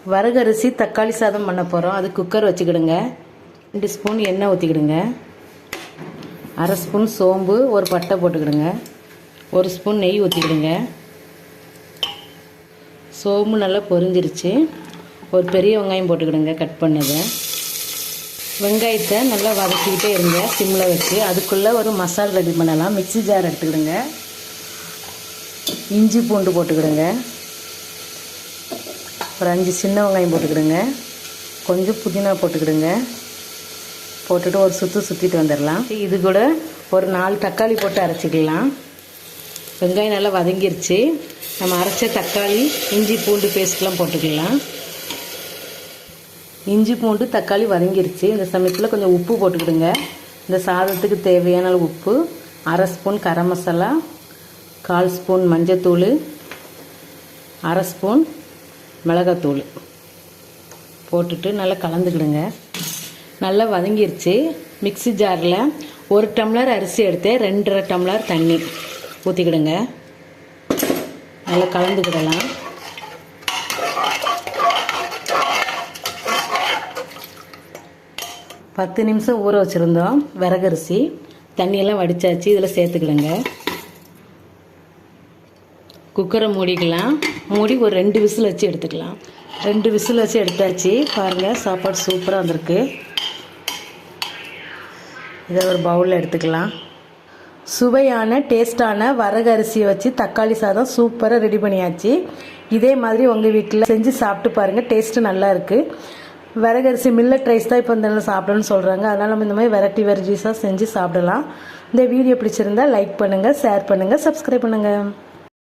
வரகரிசி தக்காளி சாதம் பண்ண போகிறோம். அது குக்கர் வச்சுக்கிடுங்க. 2 ஸ்பூன் எண்ணெய் ஊற்றிக்கிடுங்க. 1/2 ஸ்பூன் சோம்பு, ஒரு பட்டை போட்டுக்கிடுங்க. 1 ஸ்பூன் நெய் ஊற்றிக்கிடுங்க. சோம்பு நல்லா பொரிஞ்சிருச்சு. ஒரு பெரிய வெங்காயம் போட்டுக்கிடுங்க, கட் பண்ணதை. வெங்காயத்தை நல்லா வதக்கிக்கிட்டே இருங்க சிம்மில் வச்சு. அதுக்குள்ளே ஒரு மசாலா ரெடி பண்ணலாம். மிக்ஸி ஜார் எடுத்துக்கிடுங்க. இஞ்சி பூண்டு போட்டுக்கிடுங்க. ஒரு 5 சின்ன வெங்காயம் போட்டுக்கிடுங்க. கொஞ்சம் புதினா போட்டுக்கிடுங்க. போட்டுட்டு ஒரு சுற்றிட்டு வந்துடலாம். இது கூட ஒரு 4 தக்காளி போட்டு அரைச்சிக்கலாம். வெங்காயம் நல்லா வதங்கிருச்சு. நம்ம அரைச்ச தக்காளி, இஞ்சி பூண்டு பேஸ்ட்லாம் போட்டுக்கலாம். இஞ்சி பூண்டு தக்காளி வதங்கிருச்சு. இந்த சமயத்தில் கொஞ்சம் உப்பு போட்டுக்கிடுங்க. இந்த சாதத்துக்கு தேவையான அளவு உப்பு, 1/2 ஸ்பூன் கரம் மசாலா, 1/4 ஸ்பூன் மஞ்சத்தூள், 1/2 ஸ்பூன் மிளகாத்தூள் போட்டுட்டு நல்லா கலந்துக்கிடுங்க. நல்லா வதங்கிருச்சு. மிக்ஸி ஜாரில் 1 டம்ளர் அரிசி எடுத்து 2.5 டம்ளர் தண்ணி ஊற்றிக்கிடுங்க. நல்லா கலந்துக்கிடலாம். பத்து நிமிஷம் ஊற வச்சுருந்தோம் விறகரிசி. தண்ணியெல்லாம் வடித்தாச்சு. இதில் சேர்த்துக்கிடுங்க. குக்கரை மூடிக்கலாம். மூடி ஒரு 2 விசில் வச்சு எடுத்துக்கலாம். 2 விசில் வச்சு எடுத்தாச்சு. பாருங்கள், சாப்பாடு சூப்பராக வந்திருக்கு. இதை ஒரு பவுலில் எடுத்துக்கலாம். சுவையான டேஸ்டான வரகரிசியை வச்சு தக்காளி சாதம் சூப்பராக ரெடி பண்ணியாச்சு. இதே மாதிரி உங்கள் வீட்டில் செஞ்சு சாப்பிட்டு பாருங்கள். டேஸ்ட்டு நல்லா இருக்குது. வரகரிசி மில்லட் ரைஸ் தான் இப்போ இந்த சாப்பிடணும்னு சொல்கிறாங்க. அதனால் நம்ம இந்த மாதிரி வெரைட்டிஸாக செஞ்சு சாப்பிடலாம். இந்த வீடியோ பிடிச்சிருந்தா லைக் பண்ணுங்கள், ஷேர் பண்ணுங்கள், சப்ஸ்கிரைப் பண்ணுங்கள்.